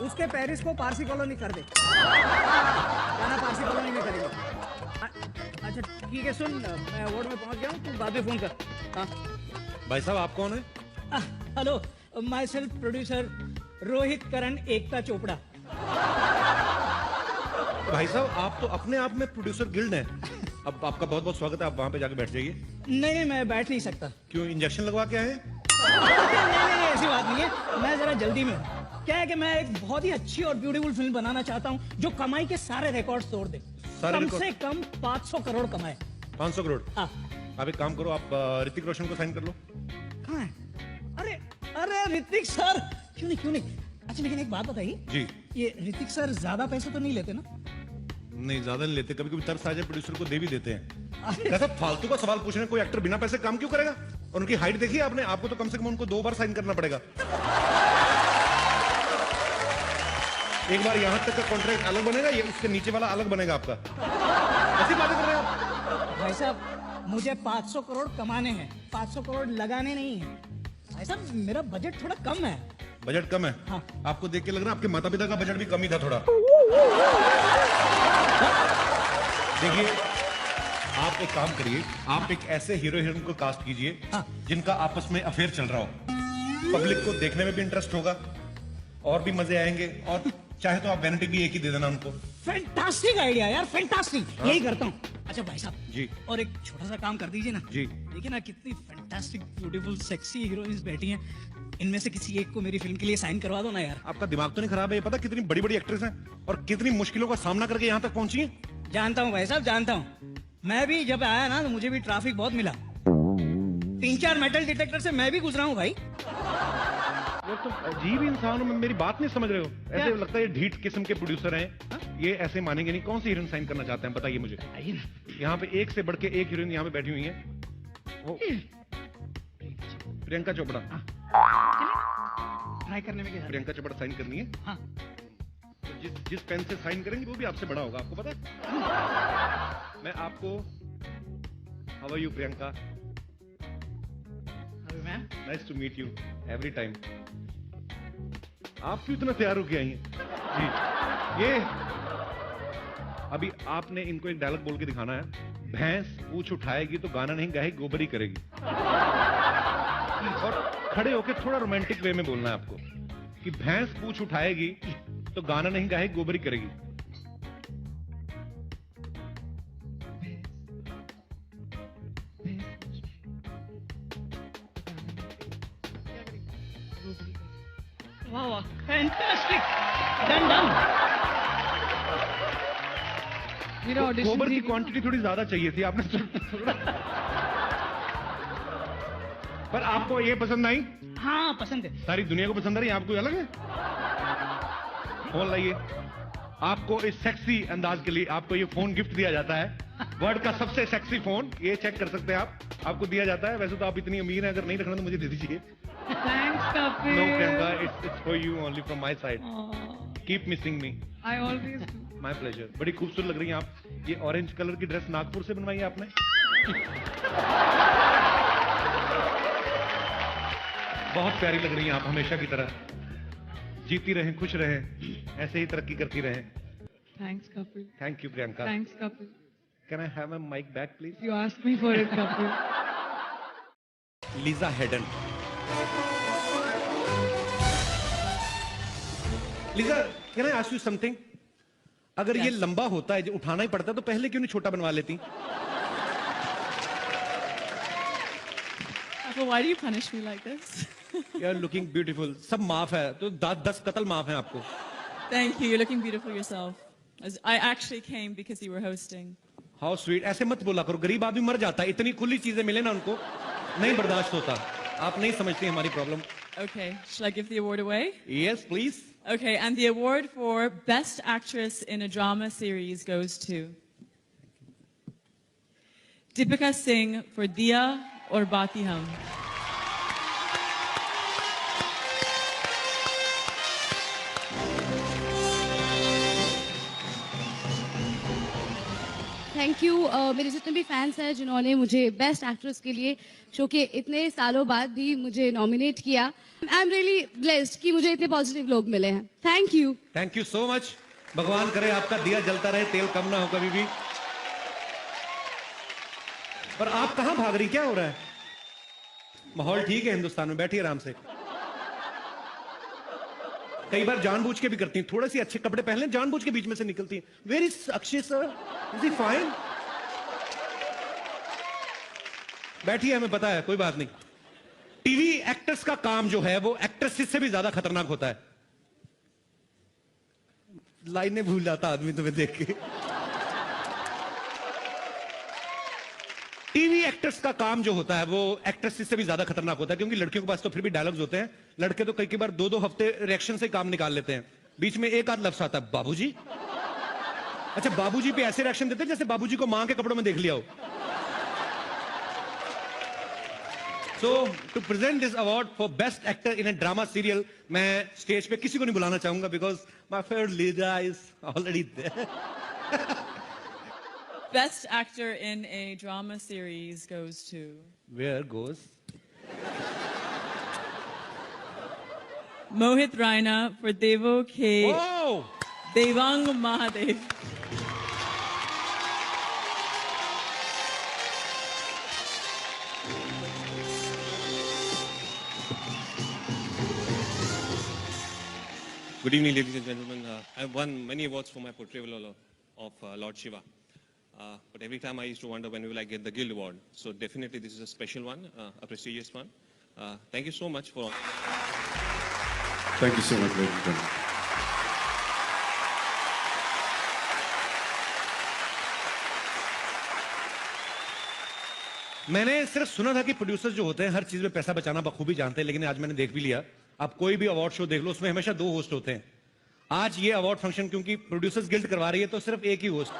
उसके पेरिस को पारसी कॉलोनी कर दे। गाना पारसी कॉलोनी में करेंगे। अच्छा ठीक है, सुन मैं वार्ड में पहुंच गया हूँ, तू बाद में फोन कर। हाँ भाई साहब आप कौन है? Hello, my self producer Rohit Karan Ekta Chopra. भाई साहब आप तो अपने आप में प्रोड्यूसर गिल्ड हैं। अब आपका बहुत बहुत स्वागत है, आप वहां पे जाके बैठ जाइए। नहीं मैं बैठ नहीं सकता। क्यों, इंजेक्शन लगवा के आए? नहीं ऐसी बात नहीं है, मैं जरा जल्दी में हूँ। क्या है कि मैं एक बहुत ही अच्छी और ब्यूटीफुल फिल्म बनाना चाहता हूँ जो कमाई के सारे रिकॉर्ड तोड़ दे। कम से कम 500 करोड़ कमाए। 500 करोड़? हाँ। आप एक काम करो, आप ऋतिक रोशन को साइन कर लो। कहाँ है? अरे ऋतिक सर, क्यों नहीं। अच्छा लेकिन एक बात बताइए जी। ये ऋतिक सर ज्यादा पैसे तो नहीं लेते ना? नहीं ज्यादा नहीं लेते, कभी कभी तरस आ जाए प्रोड्यूसर को दे भी देते हैं। कैसा फालतू का सवाल पूछ रहे हैं, कोई एक्टर बिना पैसे काम क्यों करेगा? और उनकी हाइट देखिए आपने, आपको तो कम से कम उनको 2 बार साइन करना पड़ेगा। एक बार यहां तक का कॉन्ट्रैक्ट अलग बनेगा, ये उसके नीचे वाला अलग बनेगा आपका। ऐसी बातें कर रहे हैं आप? भाई साहब मुझे 500 करोड़ कमाने हैं, 500 करोड़ लगाने नहीं है। भाई साहब मेरा बजट थोड़ा कम है। बजट कम है? हाँ। आपको देख के लग रहा है आपके माता पिता का बजट भी कम ही था थोड़ा। देखिए आप एक काम करिए, आप एक ऐसे हीरो हीरोइन को कास्ट कीजिए जिनका आपस में अफेयर चल रहा हो। पब्लिक को देखने में भी इंटरेस्ट होगा और भी मजे आएंगे, और चाहे तो आप वैनिटी भी एक ही दे देना उनको। फैंटास्टिक आइडिया यार, फैंटास्टिक। यही करता हूँ। अच्छा भाई साहब जी। और एक छोटा सा काम कर दीजिए ना जी। देखिए ना कितनी फैंटास्टिक ब्यूटीफुल सेक्सी हीरोइंस बैठी हैं, इनमें से किसी एक को मेरी फिल्म के लिए साइन करवा दो ना यार। आपका दिमाग तो नहीं खराब है? ये पता कितनी बड़ी बड़ी एक्ट्रेस हैं और कितनी मुश्किलों का सामना करके यहाँ तक पहुंची हैं? जानता हूँ भाई साहब, जानता हूँ। मैं भी जब आया ना तो मुझे भी ट्रैफिक बहुत मिला, 3-4 मेटल डिटेक्टर से मैं भी गुजरा हूँ भाई। ये तो अजीब इंसान हो, मेरी बात नहीं समझ रहे हो। ऐसे लगता है ये ढीठ किस्म के प्रोड्यूसर हैं। ये ऐसे मानेंगे नहीं। कौन सी हीरोइन साइन करना चाहते हैं बताइए मुझे। यहाँ पे एक से बढ़ के एक हीरोइन यहाँ पे बैठी हुई है। वो प्रियंका चोपड़ा। ट्राई करने में क्या? प्रियंका चोपड़ा साइन करनी है। हाँ। तो जिस पेन से साइन करेंगे वो भी आपसे बड़ा होगा, आपको पता है? मैं आपको how are you Priyanka, nice to meet you every time. आप क्यों इतना तैयार होके आई हैं? जी ये अभी आपने इनको एक डायलॉग बोल के दिखाना है। भैंस पूंछ उठाएगी तो गाना नहीं गाएगी, गोबरी करेगी। और खड़े होके थोड़ा रोमांटिक वे में बोलना है आपको कि भैंस पूंछ उठाएगी तो गाना नहीं गाएगी, गोबरी करेगी। वाह फैंटास्टिक, डन। मेरा ऑडिशन गोबर की क्वांटिटी थोड़ी ज्यादा चाहिए थी, आपने पर आपको ये पसंद आई? हाँ पसंद है। सारी दुनिया को पसंद आ रही है, आपको अलग है? फोन लाइए। आपको इस सेक्सी अंदाज के लिए आपको ये फोन गिफ्ट दिया जाता है। वर्ल्ड का सबसे सेक्सी फोन, ये चेक कर सकते हैं आप, आपको दिया जाता है। वैसे तो आप इतनी अमीर हैं, अगर नहीं रखना तो मुझे दे दीजिए। Thanks, Kapil. No, Priyanka, it's for you only from my side. Keep missing me. I always do. My pleasure. बड़ी खूबसूरत लग रही हैं आप। ये ऑरेंज कलर की ड्रेस नागपुर से बनवाई है आपने? बहुत प्यारी लग रही हैं आप, हमेशा की तरह। जीती रहें, खुश रहें, ऐसे ही तरक्की करती रहें। Thanks, Kapil. Thank you, Priyanka. Thanks, Kapil. Can I have a mic back, please? You asked me for it, Kapil. Lisa Hedden. Lisa, can I ask you something? अगर ये लंबा होता है, जो उठाना ही पड़ता है, तो पहले क्यों नहीं छोटा बनवा लेती? Kapil, why do you punish me like this? You are looking beautiful. सब माफ है, तो 10 कत्ल माफ है आपको। Thank you. You're looking beautiful yourself. I actually came because you were hosting. How sweet. ऐसे मत बोला करो, गरीब आदमी मर जाता है। इतनी खुली चीजें मिले ना उनको, नहीं बर्दाश्त होता। आप नहीं समझती हमारी problem. Okay. Shall I give the award away? Yes, please. Okay. And the award for Best Actress in a Drama Series goes to Deepika Singh for Diya or Bati Hum. Thank you मेरे जितने भी fans हैं जिन्होंने मुझे best actress के लिए show के इतने सालों बाद भी मुझे नॉमिनेट किया. आई एम रियली ब्लेस्ड कि मुझे इतने पॉजिटिव लोग मिले हैं. Thank you. Thank you so much. भगवान करे आपका दिया जलता रहे, तेल कम ना हो कभी भी. पर आप कहां भाग रही, क्या हो रहा है? माहौल ठीक है हिंदुस्तान में, बैठिए आराम से. कई बार जानबूझ के भी करती हैं, थोड़े से अच्छे कपड़े पहन लें, जानबूझ के बीच में से निकलती हैं. Where is Akshay sir? Is he fine? बैठिए, हमें पता है, कोई बात नहीं. टीवी एक्टर्स का काम जो है वो एक्ट्रेसेस से भी ज्यादा खतरनाक होता है. लाइनें भूल जाता आदमी तुम्हें देख के. टीवी एक्टर्स का काम जो होता है वो एक्ट्रेसेस से भी ज्यादा खतरनाक होता है, क्योंकि लड़कियों के पास तो फिर भी डायलॉग्स होते हैं. लड़के तो कई बार 2-2 हफ्ते रिएक्शन से काम निकाल लेते हैं. बीच में एक आध लफ्ज आता है, बाबूजी. अच्छा, बाबूजी पे ऐसे रिएक्शन देते हैं जैसे बाबूजी को मां के कपड़ों में देख लिया हो. So to present this award for best actor in a drama serial, मैं स्टेज पे किसी को नहीं बुलाना चाहूंगा because my favourite leader is already there. Best actor in a drama series goes to... Where goes? Mohit Raina for Devo K. Oh! Devang Mahadev. Good evening, ladies and gentlemen. I have won many awards for my portrayal of Lord Shiva. But every time I used to wonder when will I get the Guild Award. So definitely this is a special one, a prestigious one. Thank you so much for... Thank you so much, ladies and gentlemen. मैंने सिर्फ सुना था कि producers जो होते हैं हर चीज में पैसा बचाना बखूबी जानते हैं, लेकिन आज मैंने देख भी लिया. आप कोई भी अवार्ड शो देख लो, उसमें हमेशा 2 होस्ट होते हैं. आज ये अवार्ड फंक्शन क्योंकि प्रोड्यूसर्स गिल्ड करवा रही है तो सिर्फ एक ही होस्ट.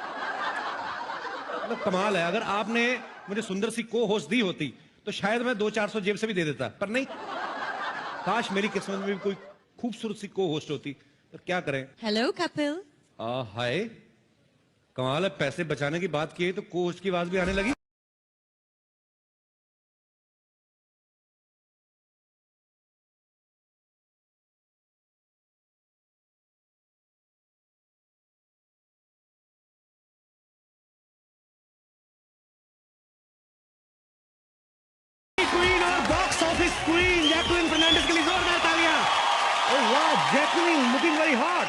मतलब कमाल है. अगर आपने मुझे सुंदर सी को होस्ट दी होती तो शायद मैं 200-400 जेब से भी दे देता, पर नहीं. काश मेरी किस्मत में भी कोई खूबसूरत सी को होस्ट होती. तो क्या करें. हेलो कपिल. हाय, कमाल है. पैसे बचाने की बात की तो को होस्ट की आवाज भी आने लगी. क्वीन और box office queen Jacqueline Fernandez के लिए जोरदार तालियां. ओह वाह, Jacqueline looking very hot.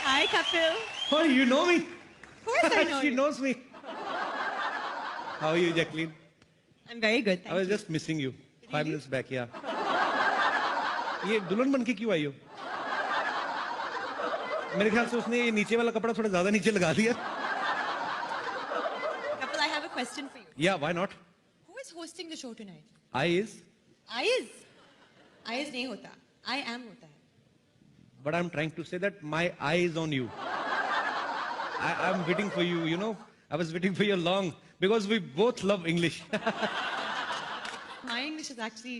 Hi Kapil. Oh, you know me? Of course I know She you. knows me. How are you, Jacqueline? I'm very good. I was just missing you 5 minutes back. Yeah. ये दुल्हन बन के क्यों आई हो? मेरे ख्याल से उसने ये नीचे वाला कपड़ा थोड़ा ज्यादा नीचे लगा दिया. Kapil, I have a question for you. Yeah, why not? Who is hosting the show tonight? I is, I is नहीं होता. I am होता है. but I'm trying to say that my eye is on you. I'm waiting for you. You know, I was waiting for you long because we both love English. My English is actually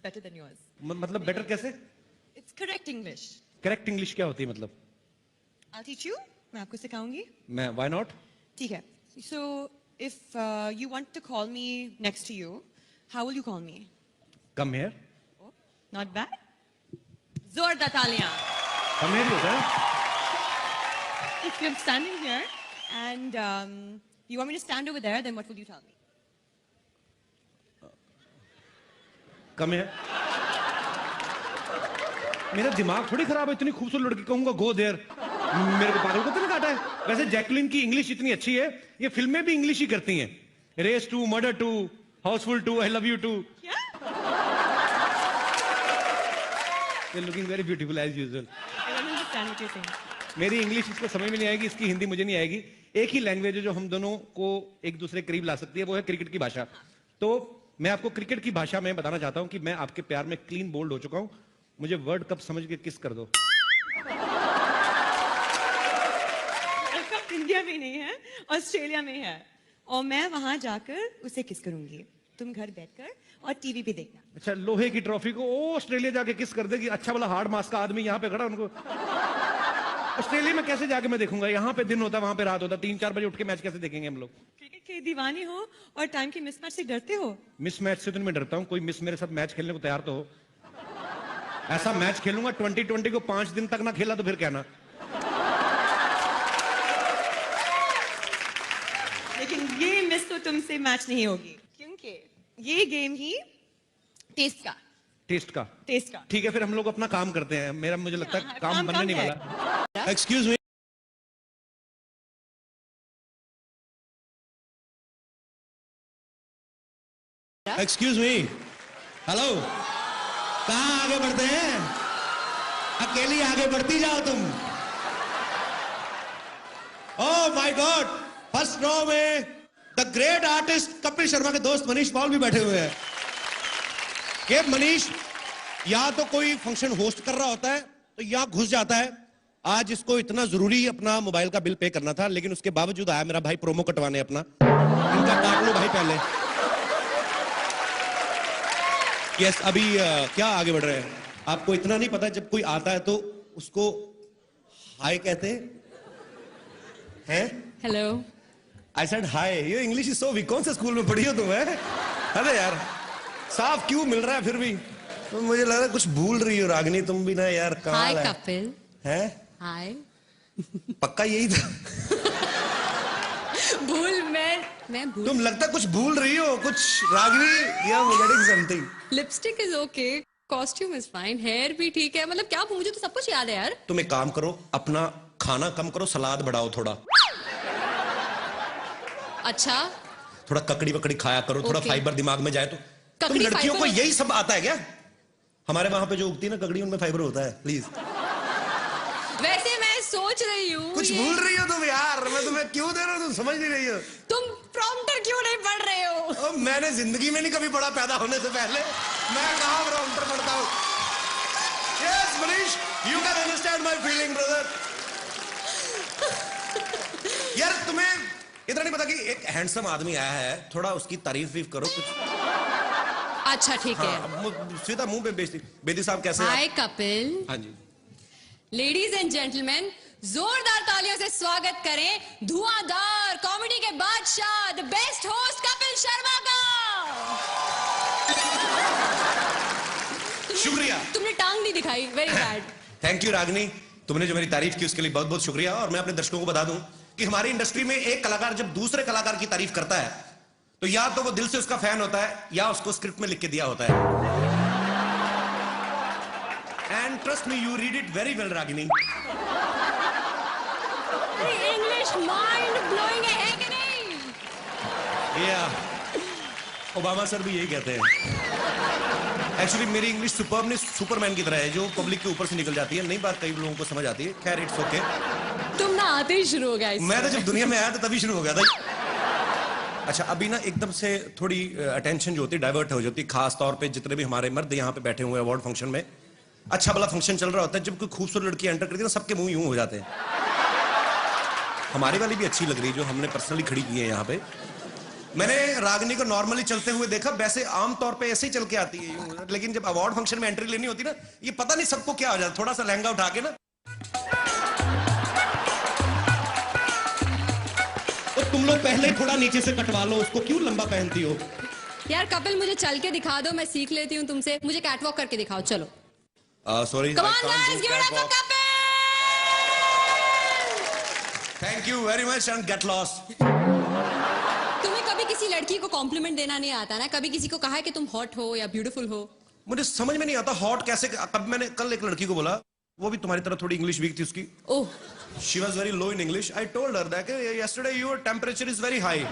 better than yours. मतलब better कैसे? It's correct English. Correct English क्या होती है मतलब? I'll teach you. मैं आपको सिखाऊंगी. मैं why not? ठीक है. So if you want to call me next to you, how will you call me? Come here. Oh, not bad. जोरदार तालियां. Come here होता है. If you're standing here and you want me to stand over there, then what will you tell me? Come here. मेरा दिमाग थोड़ी खराब है, इतनी खूबसूरत लड़की कहूंगा गो देयर. मेरे को पागल को तो नहीं काटा है. वैसे जैकलिन की इंग्लिश इतनी अच्छी है, ये फिल्में भी इंग्लिश ही करती हैं. रेस 2, मर्डर 2, हाउसफुल 2, आई लव यू 2. क्या? You're looking very beautiful as usual. I don't understand what you're saying. मेरी इंग्लिश इसको समझ में नहीं आएगी, इसकी हिंदी मुझे नहीं आएगी. एक ही लैंग्वेज है जो हम दोनों को एक दूसरे के करीब ला सकती है, वो है क्रिकेट की भाषा. तो मैं आपको क्रिकेट की भाषा में बताना चाहता हूं कि मैं आपके प्यार में क्लीन बोल्ड हो चुका हूं. मुझे वर्ल्ड कप समझ के किस कर दो. वर्ल्ड कप इंडिया में नहीं है, ऑस्ट्रेलिया में है, और मैं वहां जाकर उसे किस करूंगी. तुम घर बैठकर और टीवी पे देखना. अच्छा, लोहे की ट्रॉफी को ऑस्ट्रेलिया जाके किस कर देगी. अच्छा वाला हार्ड मास का आदमी यहाँ पे खड़ा, उनको ऑस्ट्रेलिया में कैसे जाके मैं देखूंगा. यहाँ पे दिन होता, वहां पे रात होता. 3-4 बजे उठ के मैच कैसे देखेंगे हम लोग. के दीवाने हो और टाइम की मिसमैच से डरते हो? मिसमैच से तो मैं डरता हूँ, कोई मिस मेरे साथ मैच खेलने को तैयार तो हो। ऐसा मैच खेलूंगा 2020 को 5 दिन तक ना खेला तो फिर कहना। लेकिन ये मिस तो तुमसे मैच नहीं होगी क्योंकि ये गेम ही टेस्ट का टेस्ट का ठीक है, फिर हम लोग अपना काम करते हैं। मेरा मुझे लगता है काम बनने नहीं वाला। Excuse me, excuse me, hello, कहाँ आगे बढ़ते हैं? अकेली आगे बढ़ती जाओ तुम। Oh my god, first row में the great artist Kapil Sharma के दोस्त मनीष पॉल भी बैठे हुए हैं। ये मनीष यहाँ तो कोई फंक्शन होस्ट कर रहा होता है तो यहाँ घुस जाता है। आज इसको इतना जरूरी अपना मोबाइल का बिल पे करना था, लेकिन उसके बावजूद आया मेरा भाई प्रोमो कटवाने अपना। इनका काट लो भाई पहले। यस, अभी क्या आगे बढ़ रहे हैं? आपको इतना नहीं पता, जब कोई आता है तो उसको हाय कहते हैं? Hello. आई सेड हाय। ये इंग्लिश इज सो वीक। कौन से स्कूल में पढ़ी हो तुम? अरे यार, साफ क्यों मिल रहा है फिर भी? तो मुझे लग रहा है कुछ भूल रही हो रागिनी तुम भी ना यार। हाय कपिल। है हाय। पक्का यही था? भूल मैं भूल। तुम लगता कुछ भूल रही हो कुछ रागिनी, या getting something. Lipstick is okay, costume is fine, hair भी ठीक है, मतलब क्या मुझे तो सब कुछ याद है यार। तुम एक काम करो, अपना खाना कम करो, सलाद बढ़ाओ थोड़ा। अच्छा, थोड़ा ककड़ी वकड़ी खाया करो, थोड़ा Okay. फाइबर दिमाग में जाए तो। तुम ककड़ी लड़कियों को फाइबर? यही सब आता है क्या? हमारे वहां पे जो उगती है ना ककड़ी, उनमें फाइबर होता है। प्लीज, वैसे मैं सोच रही हूँ कुछ भूल रही हो तुम यार। मैं तुम्हें क्यों दे रहा हूँ, तुम समझ नहीं रही हो। तुम प्रॉम्प्टर क्यों नहीं पढ़ रहे हो? मैंने जिंदगी में नहीं कभी पढ़ा पैदा होने से पहले। मैं कहाँ प्रॉम्प्टर पढ़ता हूँ। Yes Manish, you can understand my feeling brother. यार तुम्हें इतना नहीं पता कि एक हैंडसम आदमी आया है, थोड़ा उसकी तारीफ वीफ करो कुछ। अच्छा ठीक है। हाँ, सीधा मुंह पे बेइज्जती। बेदी साहब कैसे हैं आप? हाय कपिल। हाँ जी। लेडीज एंड जेंटलमैन, जोरदार तालियों से स्वागत करें धुआंधार कॉमेडी के बादशाह, the best host Kapil Sharma का। शुक्रिया। तुमने टांग नहीं दिखाई, very bad. Thank you Ragini, तुमने जो मेरी तारीफ की उसके लिए बहुत बहुत शुक्रिया। और मैं अपने दर्शकों को बता दूं कि हमारी इंडस्ट्री में एक कलाकार जब दूसरे कलाकार की तारीफ करता है तो या तो वो दिल से उसका फैन होता है या उसको स्क्रिप्ट में लिख के दिया होता है। And trust me, you read it very well Ragini. English mind blowing है कि नहीं? या ओबामा सर भी यही कहते हैं। एक्चुअली मेरी इंग्लिश सुपर्ब नहीं, सुपरमैन की तरह है जो पब्लिक के ऊपर से निकल जाती है। नई बात कई लोगों को समझ आती है। खैर इट्स ओके। तुम ना आते ही शुरू हो गया इससे। मैं तो जब दुनिया में आया था तभी शुरू हो गया था। अच्छा, अभी ना एकदम से थोड़ी अटेंशन जो होती है डाइवर्ट हो जाती है, खास तौर पे जितने भी हमारे मर्द यहाँ पे बैठे हुए अवार्ड फंक्शन में। अच्छा भला फंक्शन चल रहा होता है, जब कोई खूबसूरत लड़की एंटर करती है ना सबके मुंह यूं हो जाते हैं। हमारी वाली भी अच्छी लग रही है जो हमने पर्सनली खड़ी की है यहाँ पे। मैंने रागिनी को नॉर्मली चलते हुए देखा, वैसे आमतौर पे ऐसे ही चल के आती है यूं, लेकिन जब अवार्ड फंक्शन में एंट्री लेनी होती ना, ये पता नहीं सबको क्या हो जाता, थोड़ा सा लहंगा उठा के ना तो तुम लोग पहले थोड़ा नीचे से कटवा लो उसको, क्यों लंबा पहनती हो? यार कपिल मुझे चल के दिखा दो, मैं सीख लेती हूँ तुमसे। मुझे कैटवॉक करके दिखाओ, चलो। Sorry, Come on guys, give it up for Kapil! Thank you very much and get lost. तुम्हें कभी किसी लड़की को कॉम्प्लीमेंट देना नहीं आता ना? कभी किसी को कहा है कि तुम हॉट हो या ब्यूटीफुल हो? मुझे समझ में नहीं आता हॉट कैसे। कब मैंने कल एक लड़की को बोला, वो भी तुम्हारी तरह थोड़ी इंग्लिश वीक थी उसकी। ओह, She was very low in English. I told her that yesterday your temperature is very high,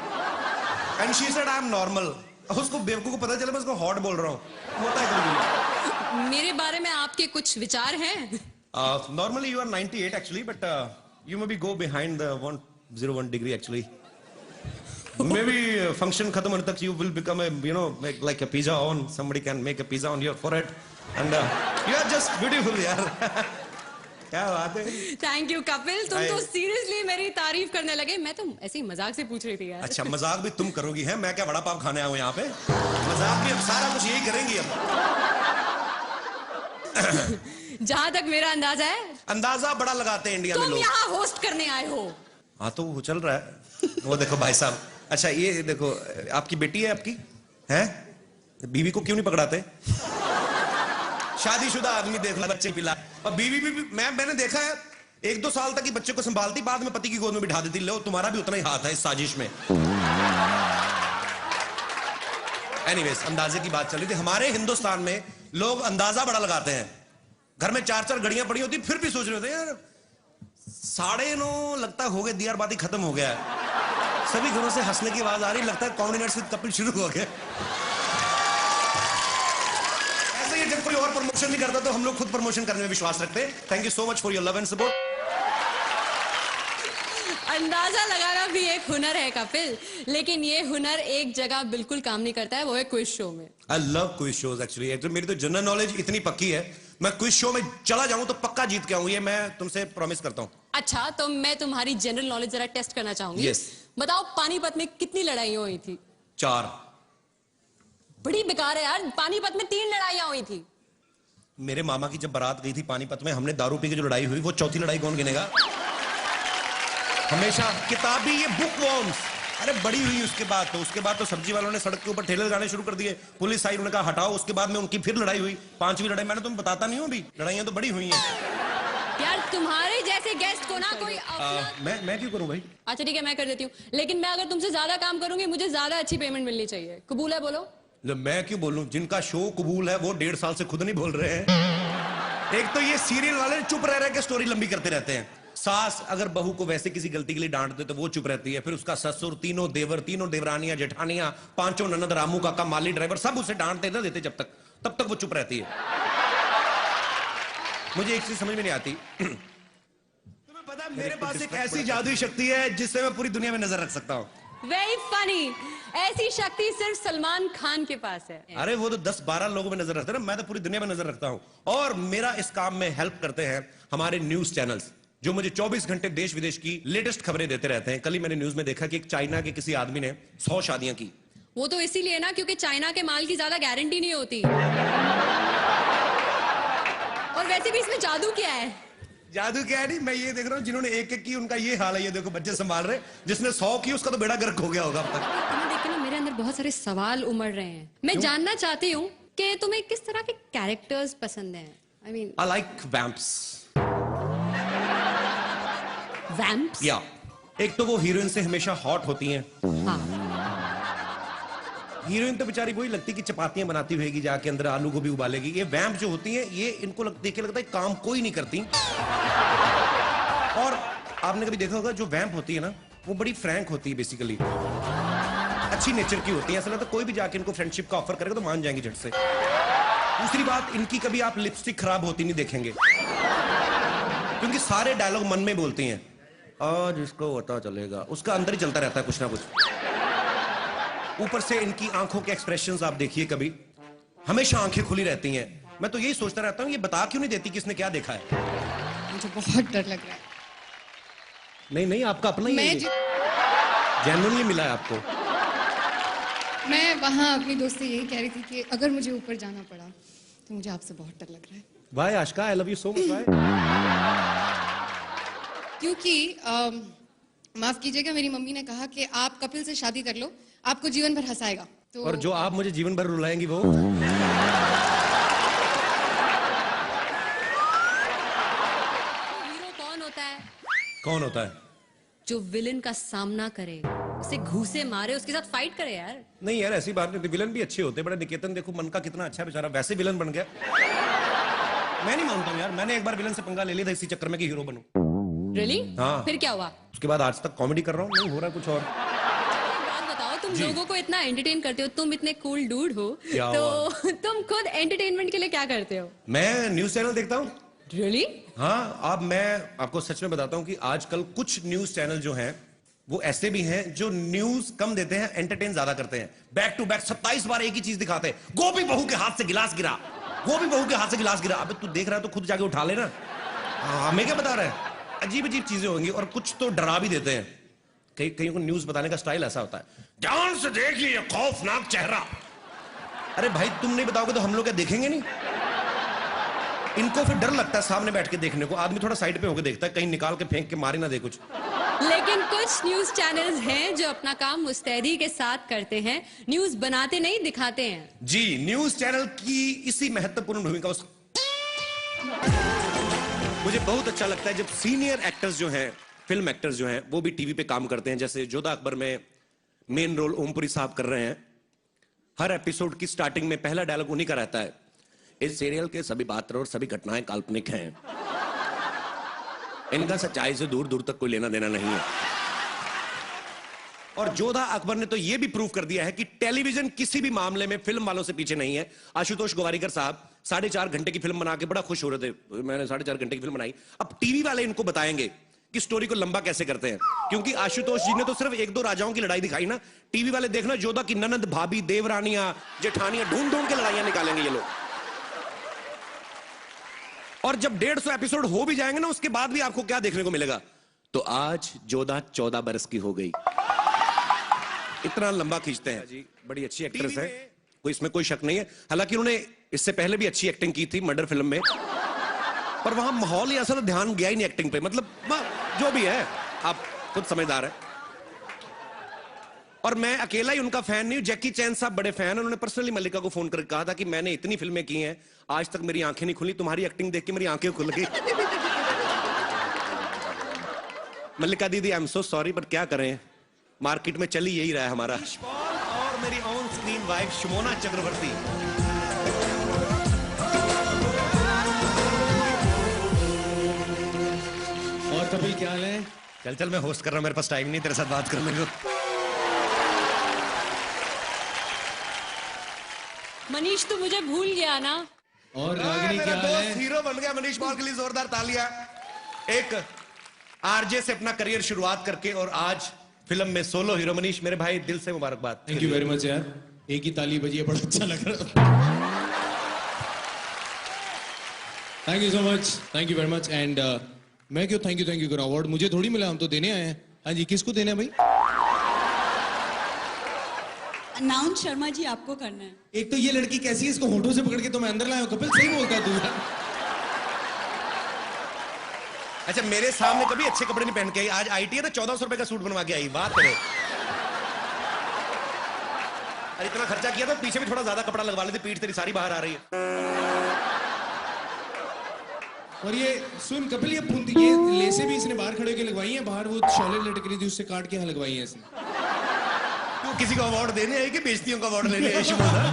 and she said I am normal. उसको बेवकूफ को पता चला मैं उसको हॉट बोल रहा हूँ। होता है कभी। मेरे बारे में आपके कुछ विचार हैं? Normally you are 98 actually, but you maybe go behind the 101 degree actually. Maybe function खत्म होने तक you will become a like a pizza on. Somebody can make a pizza on your forehead, and you are just beautiful यार। क्या बात है। Thank you Kapil, तुम तो seriously मेरी तारीफ करने लगे। मैं तो ऐसे ही मजाक से पूछ रही थी यार। अच्छा, मजाक भी तुम करोगी है? मैं क्या वड़ा पाव खाने आया हूँ यहाँ पे? मजाक भी अब सारा कुछ यही करेंगी अब। जहाँ तक मेरा अंदाजा है, अंदाजा बड़ा लगाते हैं इंडिया में तुम लोग। यहाँ होस्ट करने आए हो। हाँ तो वो चल रहा है। वो देखो भाई साहब, अच्छा ये देखो, आपकी बेटी है आपकी है, बीवी को क्यों नहीं पकड़ाते? शादीशुदा आदमी देख लो, बच्चे पिला, और बीवी भी मैंने देखा है 1-2 साल तक ही बच्चे को संभालती, बाद में पति की गोद में बिठा देती। लो तुम्हारा भी उतना ही हाथ है इस साजिश में। एनीवेज, अंदाजे की बात चल रही थी। हमारे हिंदुस्तान में लोग अंदाजा बड़ा लगाते हैं। घर में 4-4 घड़ियां पड़ी होती, फिर भी सोच रहे होते हैं यार 9:30 लगता हो गए, दियार बाती खत्म हो गया है। सभी घरों से हंसने की आवाज आ रही, लगता है कॉमेडी नाइट विद कपिल शुरू हो गया। ऐसे ही जब कोई और प्रमोशन नहीं करता तो हम लोग खुद प्रमोशन करने में विश्वास रखते हैं। Thank you so much for your love and support. अंदाजा लगाना भी एक हुनर है कपिल, लेकिन ये हुनर एक जगह बिल्कुल काम नहीं करता है, वो है क्विज शो में। I love quiz shows actually. मेरी तो जनरल नॉलेज इतनी पक्की है, मैं क्विज शो में चला जाऊं तो पक्का जीत के आऊं, ये मैं तुमसे प्रॉमिस करता हूं। अच्छा, तो मैं तुम्हारी जनरल नॉलेज जरा टेस्ट करना चाहूंगी। Yes. बताओ पानीपत में कितनी लड़ाइयां हुई थी? 4। बड़ी बेकार है यार, पानीपत में 3 लड़ाइयां हुई थी। मेरे मामा की जब बारात गई थी पानीपत में, हमने दारू पी के जो लड़ाई हुई, वो चौथी लड़ाई कौन गिनेगा? हमेशा किताबी ये बुक वॉर्म्स। अरे बड़ी हुई उसके बाद तो सब्जी वालों ने सड़क के ऊपर ठेले लगाने शुरू कर दिए, पुलिस आई, उन्होंने कहा हटाओ, उसके बाद में उनकी फिर लड़ाई हुई, 5वीं लड़ाई। मैंने तुम्हें बताता नहीं हूं अभी, लड़ाइयां तो बड़ी हुई हैं यार। तुम्हारे जैसे गेस्ट को ना कोई मैं क्यों करूं भाई? अच्छा ठीक है, मैं कर देती हूँ, लेकिन मैं अगर तुमसे ज्यादा काम करूंगी मुझे ज्यादा अच्छी पेमेंट मिलनी चाहिए। कबूल है? बोलो। मैं क्यों बोलूं? जिनका शो कबूल है वो 1.5 साल से खुद नहीं बोल रहे हैं। एक तो ये सीरियल वाले चुप रह के स्टोरी लंबी करते रहते हैं। सास अगर बहू को वैसे किसी गलती के लिए डांट दे तो वो चुप रहती है, फिर उसका ससुर, तीनों देवर, तीनों देवरानियां, जेठानियां, 5 ननद, रामू काका, माली ड्राइवर, सब उसे डांटते ना देते तब तक वो चुप रहती है। मुझे एक चीज समझ में नहीं आती, तुम्हें पता है मेरे पास एक ऐसी जादुई शक्ति है जिससे मैं पूरी दुनिया में नजर रख सकता हूँ। Very funny. ऐसी शक्ति सिर्फ सलमान खान के पास है। अरे वो तो 10-12 लोगों में नजर रखते हैं ना, मैं तो पूरी दुनिया में नजर रखता हूँ। और मेरा इस काम में हेल्प करते हैं हमारे न्यूज चैनल्स, जो मुझे 24 घंटे देश विदेश की लेटेस्ट खबरें देते रहते हैं। कल ही मैंने न्यूज में देखा कि एक चाइना के किसी आदमी ने 100 शादियां की। वो तो इसीलिए ना क्योंकि चाइना के माल की ज्यादा गारंटी नहीं होती। और वैसे भी इसमें जादू क्या है? जादू क्या है? नहीं, मैं ये देख रहा हूँ जिन्होंने एक की उनका ये हाल है। ये देखो बच्चे संभाल रहे, जिसने 100 की उसका तो बेड़ा गर्क हो गया होगा अब तक। तुम्हें देख के ना मेरे अंदर बहुत सारे सवाल उमड़ रहे हैं। मैं जानना चाहती हूँ कि तुम्हें किस तरह के कैरेक्टर्स पसंद हैं? I mean, I like vamps. Vamps? या एक तो वो हीरोइन से हमेशा हॉट होती हैं। हाँ। हीरोइन तो बेचारी वही लगती कि चपातियां बनाती होगी जाके, अंदर आलू को भी उबालेगी। ये वैम्प जो होती हैं, ये इनको देख के लगता है काम कोई नहीं करती। और आपने कभी देखा होगा जो वैम्प होती है ना, वो बड़ी फ्रैंक होती है, बेसिकली अच्छी नेचर की होती है। ऐसा लगता है कोई भी जाके इनको फ्रेंडशिप का ऑफर करेगा तो मान जाएंगे झट से। दूसरी बात, इनकी कभी आप लिपस्टिक खराब होती नहीं देखेंगे, क्योंकि सारे डायलॉग मन में बोलती हैं। आज इसको पता चलेगा, उसका अंदर ही चलता रहता है कुछ ना कुछ। ऊपर से इनकी आंखों के एक्सप्रेशंस आप देखिए, कभी हमेशा आंखें खुली रहती हैं। मैं तो यही सोचता रहता हूं, ये बता क्यों नहीं देती कि इसने क्या देखा है। मुझे बहुत डर लग रहा है। नहीं, आपका अपना ही मैं जेन्युइनली मिला है आपको। मैं वहां अपनी दोस्त से यही कह रही थी कि अगर मुझे ऊपर जाना पड़ा तो मुझे आपसे बहुत डर लग रहा है। Why Ashika, I love you so much. Why? क्योंकि माफ कीजिएगा, मेरी मम्मी ने कहा कि आप कपिल से शादी कर लो, आपको जीवन भर हंसाएगा। तो और जो आप मुझे जीवन भर रुलाएंगी वो? हीरो कौन होता है? कौन होता है? जो विलन का सामना करे, उसे घूसे मारे, उसके साथ फाइट करे यार। नहीं यार, ऐसी बात नहीं। विलन भी अच्छे होते हैं। बड़ा निकेतन देखो, मन का कितना अच्छा बेचारा, वैसे विलन बन गया। मैं नहीं मानता हूँ यार, मैंने एक बार विलन से पंगा ले लिया था इसी चक्कर में कि हीरो बनूं। Really? हाँ। फिर क्या हुआ? उसके बाद आज तक कॉमेडी कर रहा हूँ, नहीं हो रहा कुछ और। बात बताओ, तुम लोगों को इतना एंटरटेन करते हो, तुम इतने कूल डूड हो, तो तुम खुद एंटरटेनमेंट के लिए क्या करते हो? मैं न्यूज चैनल देखता हूँ। Really? हाँ, अब मैं आपको सच में बताता हूँ कि आजकल कुछ न्यूज चैनल जो हैं वो ऐसे भी हैं जो न्यूज कम देते हैं, एंटरटेन ज्यादा करते हैं। बैक टू बैक 27 बार एक ही चीज दिखाते हैं। गोभी बहू के हाथ से गिलास गिरा, गोभी बहू के हाथ से गिलास गिरा। अबे तू देख रहा है तो खुद जाके उठा लेना। हमें क्या बता रहा है? अजीब अजीब चीजें होंगी, और कुछ तो डरा भी देते हैं। कहीं को न्यूज बताने का स्टाइल ऐसा होता है, ध्यान से देखिए खौफनाक चेहरा। अरे भाई, तुम नहीं बताओगे तो हम लोग क्या देखेंगे नहीं? इनको फिर डर लगता है सामने बैठ के देखने को। आदमी थोड़ा साइड पे होकर देखता है, कहीं निकाल के फेंक के मारे ना दे कुछ। लेकिन कुछ न्यूज चैनल्स हैं जो अपना काम मुस्तैदी के साथ करते हैं, न्यूज बनाते नहीं दिखाते हैं। जी, न्यूज चैनल की इसी महत्वपूर्ण भूमिका मुझे बहुत अच्छा लगता है जब सीनियर एक्टर्स जो हैं, फिल्म एक्टर्स जो हैं, वो भी टीवी पे काम करते हैं। जैसे जोधा अकबर में मेन रोल ओमपुरी साहब कर रहे हैं। हर एपिसोड की स्टार्टिंग में पहला डायलॉग उन्हीं का रहता है, इस सीरियल के सभी पात्र और सभी घटनाएं काल्पनिक हैं, इनका सच्चाई से दूर दूर तक कोई लेना देना नहीं है। और जोधा अकबर ने तो यह भी प्रूव कर दिया है कि टेलीविजन किसी भी मामले में फिल्म वालों से पीछे नहीं है। आशुतोष गोवारिकर साहब 4.5 घंटे की फिल्म बना के बड़ा खुश हो रहे थे, मैंने 4.5 घंटे की फिल्म बनाई। अब टीवी वाले इनको बताएंगे कि स्टोरी को लंबा कैसे करते हैं, क्योंकि आशुतोष जी ने तो सिर्फ 1-2 राजाओं की लड़ाई दिखाई ना। टीवी वाले देखना जोधा की ननद, भाभी, देवरानियां, जेठानियां ढूंढ ढूंढ के लड़ाइयां निकालेंगे ये लोग। और जब 150 एपिसोड हो भी जाएंगे ना, उसके बाद भी आपको क्या देखने को मिलेगा? तो आज जोधा 14 बरस की हो गई। इतना लंबा खींचते हैं जी। बड़ी अच्छी एक्ट्रेस है, कोई इसमें कोई शक नहीं है। हालांकि उन्होंने इससे पहले भी अच्छी एक्टिंग की थी मर्डर फिल्म में, पर वहां माहौल ही ऐसा, तो ध्यान गया ही नहीं एक्टिंग पे। मतलब जो भी है, आप खुद समझदार है। और मैं अकेला ही उनका फैन नहीं हूं, जैकी चैन साहब बड़े फैन हैं। उन्होंने पर्सनली मल्लिका को फोन करके कहा था कि मैंने इतनी फिल्में की हैं, आज तक मेरी आंखें नहीं खुली, तुम्हारी एक्टिंग देख के मेरी आंखें खुल गई। मल्लिका दीदी, I am so sorry, but क्या करें, मार्केट में चली यही रहा है हमारा। और मेरी ऑन स्क्रीन वाइफ शमोना चक्रवर्ती। और कपिल क्या हाल है? चल चल, मैं होस्ट कर रहा हूं, मेरे पास टाइम नहीं तेरे साथ बात करने को। मनीष तो मुझे भूल गया ना। और रागिनी क्या हाल है? हीरो बन गया मनीष पॉल के लिए जोरदार तालियां। एक आरजे से अपना करियर शुरुआत करके और आज फिल्म में सोलो हीरो। मनीष मेरे भाई, दिल से मुबारकबाद। थैंक यू वेरी मच यार, एक ही ताली बजी है, बड़ा अच्छा लग रहा। Thank you so much, thank you very much. And मैं क्यों थैंक यू करूं? अवार्ड मुझे थोड़ी मिला, हम तो देने आए हैं। हाँ जी, किसको देना है भाई? अनाउंस शर्मा जी आपको करना है। एक तो ये लड़की कैसी है, इसको होठों से पकड़ के तो मैं अंदर लाया हूं। कपिल सही बोलता है तू यार। अच्छा, मेरे सामने कभी अच्छे कपड़े नहीं पहन के आई, आज आईटी है तो 1400 रुपए का सूट बनवा के आई। बात करो, अरे इतना खर्चा किया तो पीछे भी थोड़ा ज्यादा कपड़ा लगवा लेती, पीठ तेरी सारी बाहर आ रही है। और ये सुन कपिल, ये लेसे भी इसने बाहर खड़े होकर लगवाई हैं, बाहर वो शॉले लटक रही थी उससे काट के यहाँ लगवाई है इसने। तो किसी को अवार्ड देने आई कि बेइज्जतियों का अवार्ड लेने आई शमोना?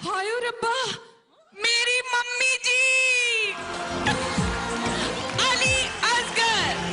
हाय रब्बा, मेरी मम्मी जी अली असगर।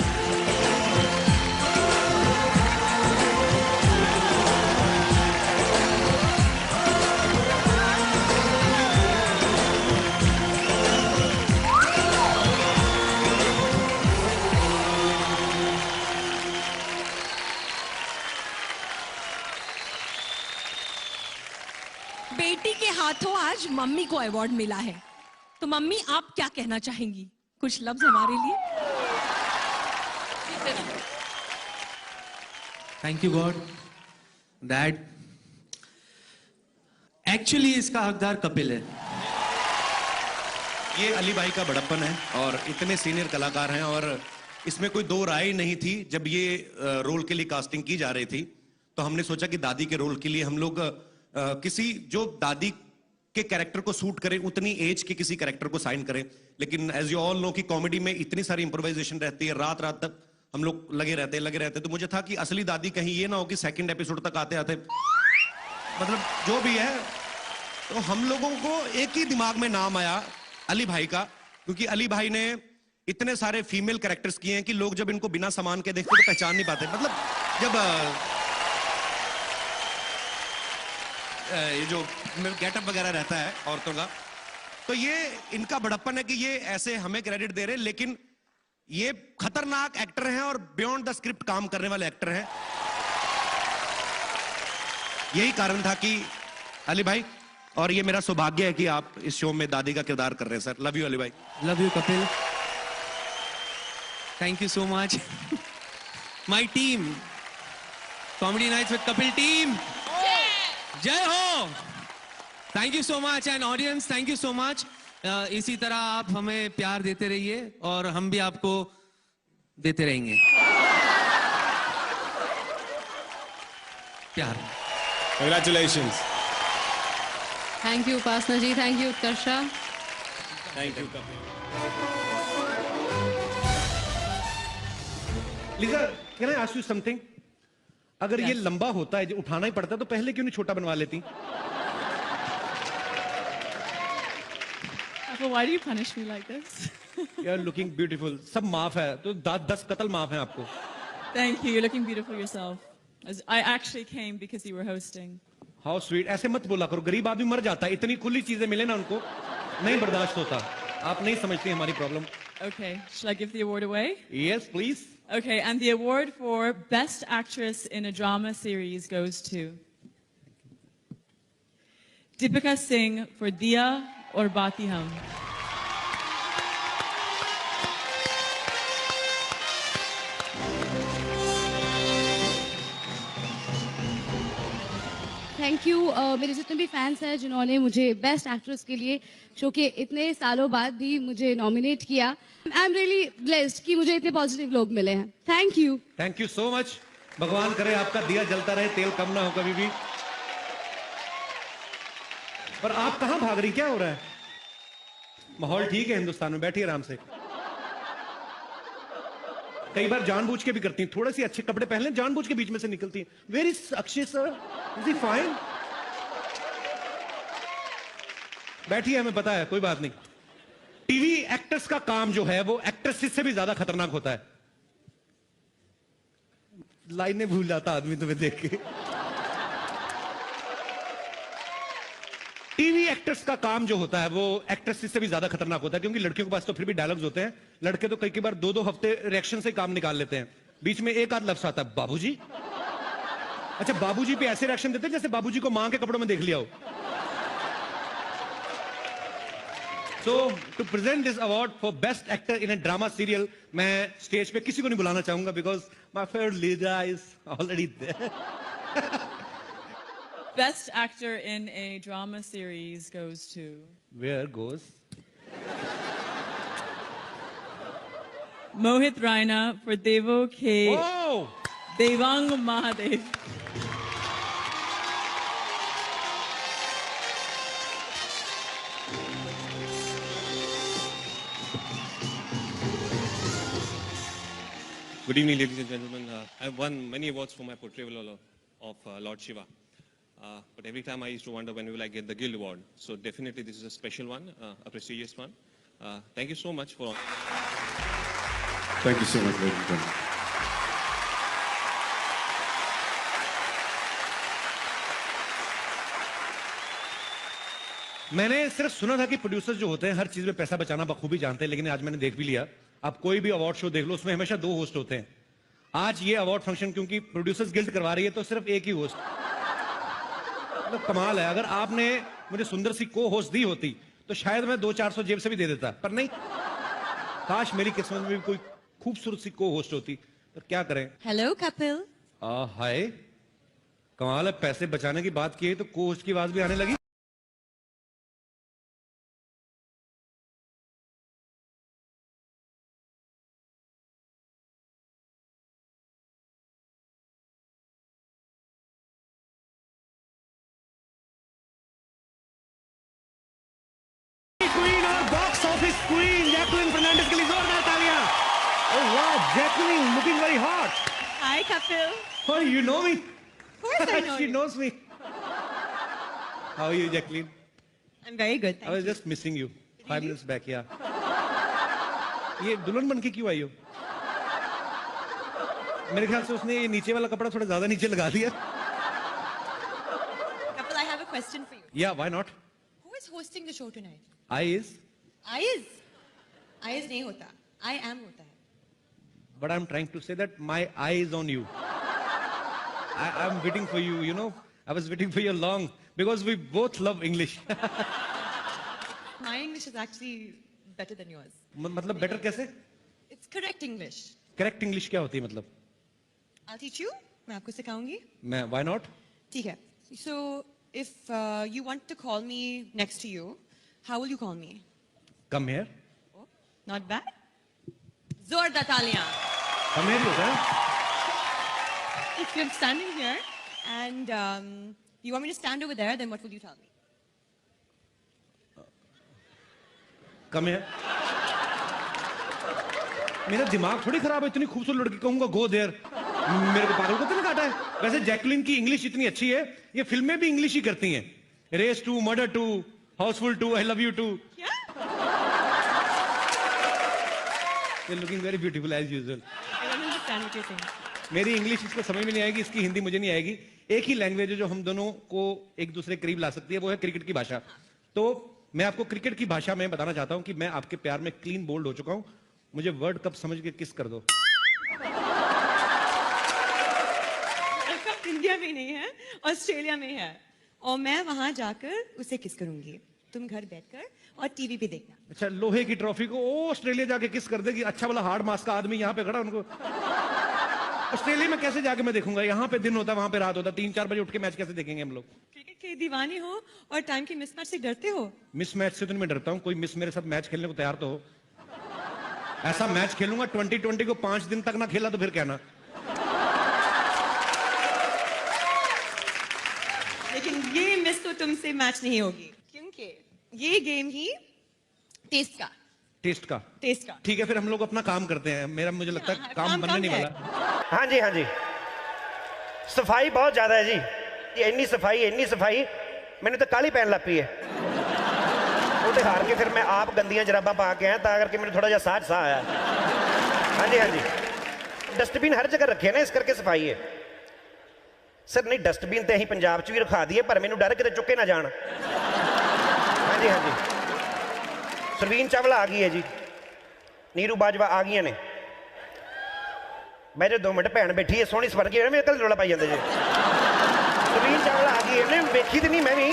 बेटी के हाथों आज मम्मी को अवार्ड मिला है, तो मम्मी आप क्या कहना चाहेंगी? कुछ लफ्ज हमारे लिए। Thank you God that actually इसका हकदार कपिल है। ये अली भाई का बड़प्पन है और इतने सीनियर कलाकार हैं, और इसमें कोई दो राय नहीं थी। जब ये रोल के लिए कास्टिंग की जा रही थी तो हमने सोचा कि दादी के रोल के लिए हम लोग किसी जो दादी के कैरेक्टर को सूट करे, उतनी एज के किसी कैरेक्टर को साइन करें। लेकिन एज यू ऑल नो कि कॉमेडी में इतनी सारी इंप्रोवाइजेशन रहती है, रात रात तक हम लोग लगे रहते। तो मुझे था कि असली दादी कहीं ये ना हो कि सेकंड एपिसोड तक आते आते, मतलब जो भी है, तो हम लोगों को एक ही दिमाग में नाम आया अली भाई का, क्योंकि अली भाई ने इतने सारे फीमेल कैरेक्टर्स किए हैं कि लोग जब इनको बिना सामान के देखते तो पहचान नहीं पाते। मतलब जब ये जो गेटअप वगैरह रहता है औरतों का, तो ये इनका बड़प्पन है कि ये ऐसे हमें क्रेडिट दे रहे हैं, लेकिन ये खतरनाक एक्टर हैं और बियॉन्ड द स्क्रिप्ट काम करने वाले एक्टर हैं। यही कारण था कि अली भाई, और ये मेरा सौभाग्य है कि आप इस शो में दादी का किरदार कर रहे हैं सर। लव यू अली भाई। Love you Kapil, thank you so much. My team, comedy nights with Kapil team, जय हो। Thank you so much and audience thank you so much. इसी तरह आप हमें प्यार देते रहिए और हम भी आपको देते रहेंगे प्यार। Congratulations. Thank you Upasana ji, thank you Utkarsha. Thank you. Lisa, can I ask you something? अगर ये लंबा होता है, जो उठाना ही पड़ता है, तो पहले क्यों नहीं छोटा बनवा लेती? Well, why do you punish me like this? You are looking beautiful. सब माफ है, तो 10 कत्ल माफ है आपको। Thank you. You're looking beautiful yourself. I actually came because you were hosting. How sweet. ऐसे मत बोला करो, गरीब आदमी मर जाता है। इतनी खुली चीजें मिले ना उनको, नहीं बर्दाश्त होता। आप नहीं समझती हमारी problem. Okay. Shall I give the award away? Yes, please. Okay. And the award for Best Actress in a Drama Series goes to Deepika Singh for Diya or Bati Hum. Thank you. मेरे जितने भी fans हैं जिन्होंने मुझे best actress के लिए show के इतने सालों बाद भी मुझे नॉमिनेट किया, आई एम रियली ब्लेस्ड कि मुझे इतने पॉजिटिव लोग मिले हैं। Thank you. Thank you so much. भगवान करे आपका दिया जलता रहे, तेल कम ना हो कभी भी। पर आप कहां भाग रही, क्या हो रहा है? माहौल ठीक है हिंदुस्तान में, बैठिए आराम से। कई बार जानबूझ के भी करती हैं, थोड़े से अच्छे कपड़े पहन लें, जानबूझ के बीच में से निकलती हैं। Where is Akshay sir, is he fine? बैठिए, हमें पता है, कोई बात नहीं। टीवी एक्टर्स का काम जो है वो एक्ट्रेसेस से भी ज्यादा खतरनाक होता है। लाइनें भूल जाता आदमी तुम्हें देख के। टीवी एक्टर्स का काम जो होता है वो एक्ट्रेसेस से भी ज्यादा खतरनाक होता है, क्योंकि लड़कियों के पास तो फिर भी डायलॉग्स होते हैं, लड़के तो कई बार 2-2 हफ्ते रिएक्शन से काम निकाल लेते हैं। बीच में एक आध लफ्ज आता है, बाबूजी। अच्छा, बाबूजी पे ऐसे रिएक्शन देते हैं जैसे बाबूजी को मां के कपड़ों में देख लिया हो। So, to present this award for best actor in a drama serial, मैं स्टेज पे किसी को नहीं बुलाना चाहूंगा because my favorite leader is already there. Best actor in a drama series goes to Where goes? Mohit Raina for Devo K. Oh! Devang Mahadev. Good evening, ladies and gentlemen. I've won many awards for my portrayal of Lord Shiva. But every time I used to wonder when will I get the Guild Award. So definitely this is a special one, a prestigious one. Thank you so much for... Thank you so much, ladies and gentlemen. मैंने सिर्फ सुना था कि producers जो होते हैं हर चीज में पैसा बचाना बखूबी जानते हैं, लेकिन आज मैंने देख भी लिया। आप कोई भी अवार्ड शो देख लो, उसमें हमेशा 2 होस्ट होते हैं। आज ये अवार्ड फंक्शन क्योंकि प्रोड्यूसर्स गिल्ड करवा रही है तो सिर्फ एक ही होस्ट। मतलब कमाल है। अगर आपने मुझे सुंदर सी को होस्ट दी होती तो शायद मैं 200-400 जेब से भी दे देता, पर नहीं। काश मेरी किस्मत में भी कोई खूबसूरत सी को होस्ट होती, पर क्या करें। हेलो कपिल। हाय, कमाल है। पैसे बचाने की बात की है तो को होस्ट की आवाज भी आने लगी। क्वीन और box office queen Jacqueline Fernandez के लिए जोरदार तालियां। ओह वाह, Jacqueline looking very hot. Hi Kapil. Oh, you know me? Of course I know She you. knows me. How are you, Jacqueline? I'm very good. I was just missing you. 5 minutes back, yeah. ये दुल्हन बन के क्यों आई हो? मेरे ख्याल से उसने ये नीचे वाला कपड़ा थोड़ा ज्यादा नीचे लगा दिया। Kapil, I have a question for you. Yeah, why not? Who is hosting the show tonight? I is, Ayaz नहीं होता. I am होता है. but I'm trying to say that my eye is on you. I'm waiting for you, you know. I was waiting for you long because we both love English. My English is actually better than yours. मतलब better कैसे? It's correct English. Correct English क्या होती है मतलब? I'll teach you. मैं आपको सिखाऊंगी. मैं why not? ठीक है. So if you want to call me next to you, how will you call me? Come here. Not bad. Zordar taaliyan. Come here होता है. If you're standing here and you want me to stand over there, then what will you tell me? Come here. मेरा दिमाग थोड़ी खराब है, इतनी खूबसूरत लड़की कहूंगा गो देयर. मेरे को पागल को तो नहीं काटा है. वैसे जैकलिन की इंग्लिश इतनी अच्छी है, ये फिल्में भी इंग्लिश ही करती हैं. Race 2, Murder 2, Housefull 2, I love You 2. You're looking very beautiful as usual. I don't understand what you're saying. मेरी इंग्लिश इसको समझ में नहीं आएगी, इसकी हिंदी मुझे नहीं आएगी. एक ही लैंग्वेज है जो हम दोनों को एक दूसरे करीब ला सकती है, वो है क्रिकेट की भाषा. तो मैं आपको क्रिकेट की भाषा में बताना चाहता हूं कि मैं आपके प्यार में क्लीन बोल्ड हो चुका हूं. मुझे वर्ल्ड कप समझ के किस कर दो. कप इंडिया में नहीं है, ऑस्ट्रेलिया में है, और मैं वहां जाकर उसे किस करूंगी. तुम घर बैठकर और टीवी पे देखना. अच्छा, लोहे की ट्रॉफी को ऑस्ट्रेलिया जाके किस कर देगी. अच्छा वाला हार्ड मास का आदमी यहाँ पे खड़ा, उनको ऑस्ट्रेलिया में कैसे जाके मैं देखूंगा. यहाँ पे दिन होता है, वहां पे रात होता है. 3-4 बजे उठ के मैच कैसे देखेंगे हम लोग. क्रिकेट के दीवाने हो और टाइम के मिसमैच से डरते हो. मिसमैच से तो मैं डरता हूँ. कोई मिस मेरे साथ मैच खेलने को तैयार तो हो. ऐसा मैच खेलूंगा 2020 को 5 दिन तक ना खेला तो फिर कहना. लेकिन ये मिस तो तुमसे मैच नहीं होगी, क्योंकि ये गेम ही टेस्ट का. ठीक है, फिर हम लोग अपना काम करते हैं. मुझे लगता है काम बनने नहीं वाला. हाँ जी, सफाई बहुत ज्यादा है जी. ਇੰਨੀ सफाई मैंने तो काली पैन लग पई है. वो तो हार के फिर मैं आप गंदियां जराबां पा के आया, तां करके मैंने थोड़ा जिहा साह आया. हाँ जी, डस्टबिन हर जगह रखे ना, इस करके सफाई है. सर नहीं, डस्टबिन तो असीं पंजाब च भी रखा दिए, पर मैनूं डर किते चुके ना जाण. हाँ जी, सरवीन चावला आ गई है जी, नीरू बाजवा आ गई ने. मेरे 2 मिनट, भैन बैठी है सोहनी स्वर्गी है, मेरे कल रौला पाई जाते जी. सरवीन चावला आ गई है, वेखी तो नहीं मैं भी,